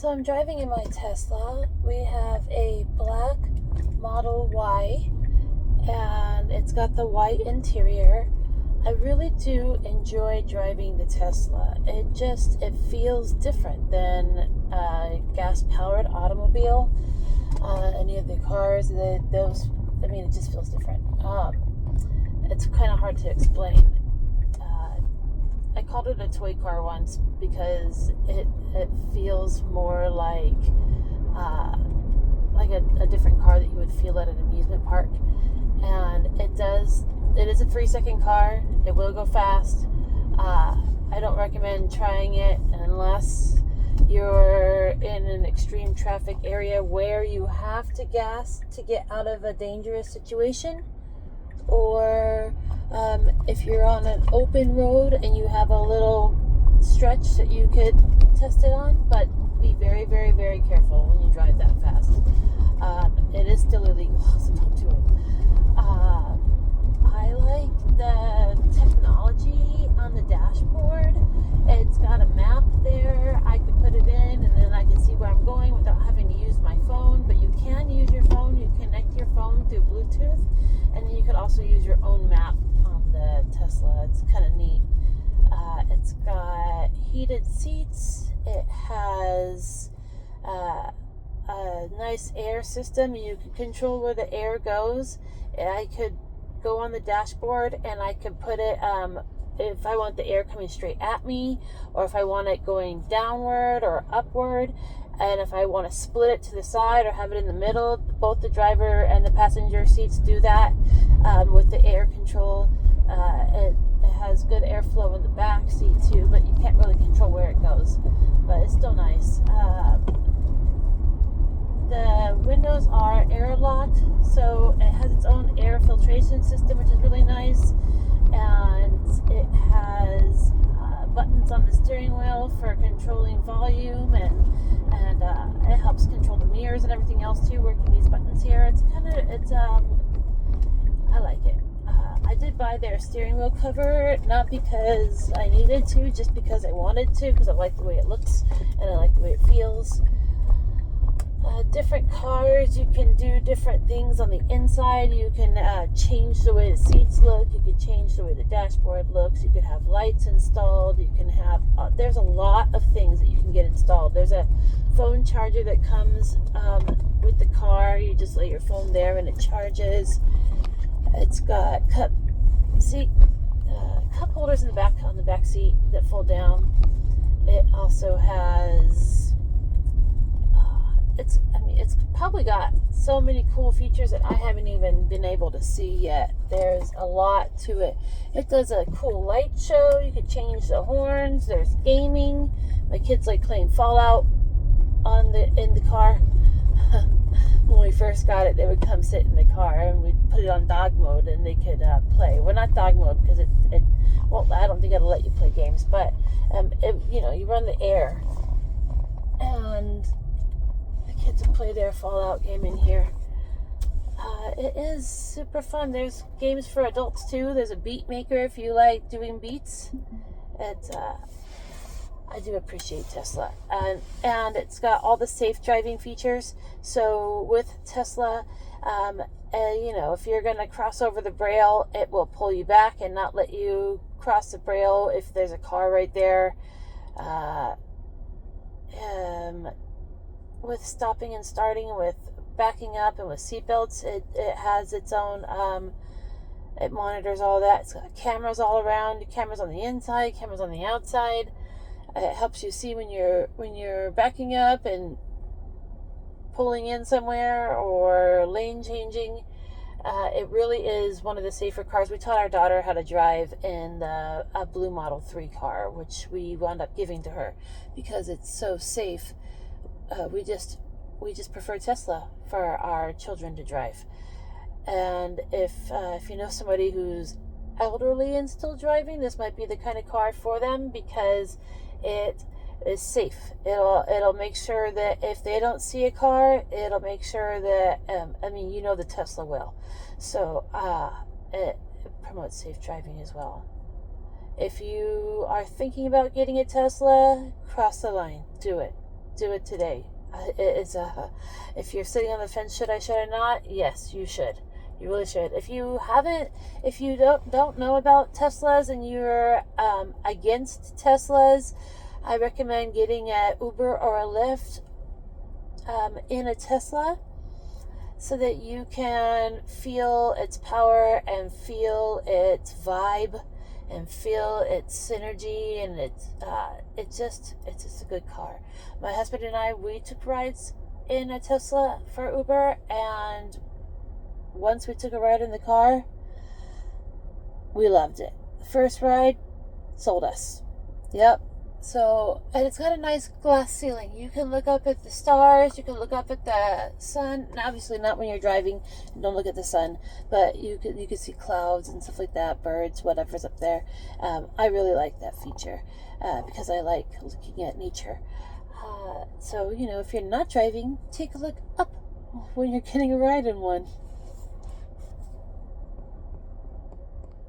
So I'm driving in my Tesla. We have a black Model Y, and it's got the white interior. I really do enjoy driving the Tesla. It feels different than a gas-powered automobile. Any of the cars, it just feels different. It's kind of hard to explain. I called it a toy car once because it feels more like a different car that you would feel at an amusement park. And it is a 3-second car. It will go fast. I don't recommend trying it unless you're in an extreme traffic area where you have to gas to get out of a dangerous situation, or if you're on an open road and you have a little stretch that you could test it on. But be very, very, very careful when you drive that fast. It is still illegal, so don't do it. I like the technology on the dashboard. It's got a map there. I could put it in and then I can see where I'm going without having to use my phone. But you can use your phone. You connect your phone through Bluetooth, and then you could also use your own map on the Tesla. It's kind of neat. It's got heated seats. It has a nice air system. You can control where the air goes. I could go on the dashboard and I could put it if I want the air coming straight at me, or if I want it going downward or upward, and if I want to split it to the side or have it in the middle. Both the driver and the passenger seats do that with the air control. It has good airflow in the back seat too, but you can't really control where it goes, but it's still nice. The windows are air locked, so it has its own air filtration system, which is really nice. And it has buttons on the steering wheel for controlling volume, and it helps control the mirrors and everything else too, working these buttons here. I like it. I did buy their steering wheel cover, not because I needed to, just because I wanted to, because I like the way it looks and I like the way it feels. Different cars, you can do different things on the inside. You can change the way the seats look. You can change the way the dashboard looks. You could have lights installed. You can have there's a lot of things that you can get installed. There's a phone charger that comes with the car. You just lay your phone there and it charges. It's got cup holders in the back, on the back seat, that fold down. It also has it's probably got so many cool features that I haven't even been able to see yet. There's a lot to it. It does a cool light show. You could change the horns. There's gaming. My kids like playing Fallout in the car. When we first got it, they would come sit in the car and we'd put it on dog mode and they could play. Well, not dog mode because I don't think it'll let you play games, but you run the air and kids will play their Fallout game in here. It is super fun. There's games for adults too. There's a beat maker if you like doing beats. I do appreciate Tesla, and it's got all the safe driving features. So with Tesla, if you're going to cross over the braille, it will pull you back and not let you cross the braille if there's a car right there. With stopping and starting, with backing up, and with seatbelts, it has its own, it monitors all that. It's got cameras all around, cameras on the inside, cameras on the outside. It helps you see when you're backing up and pulling in somewhere or lane changing. It really is one of the safer cars. We taught our daughter how to drive in a blue Model 3 car, which we wound up giving to her because it's so safe. We just prefer Tesla for our children to drive. And if you know somebody who's elderly and still driving, this might be the kind of car for them because it is safe. It'll make sure that if they don't see a car, it'll make sure that the Tesla will. So it promotes safe driving as well. If you are thinking about getting a Tesla, cross the line. Do it. do it today. It is if you're sitting on the fence, should I not? Yes, you should. You really should. If you don't know about Teslas and you're against Teslas, I recommend getting an Uber or a Lyft in a Tesla, so that you can feel its power and feel its vibe and feel its synergy, and it's just a good car. My husband and I, we took rides in a Tesla for Uber, and once we took a ride in the car, we loved it. The first ride sold us. Yep. So, and it's got a nice glass ceiling. You can look up at the stars, you can look up at the sun. Now, obviously not when you're driving, don't look at the sun, but you can see clouds and stuff like that, birds, whatever's up there. I really like that feature because I like looking at nature. So, if you're not driving, take a look up when you're getting a ride in one.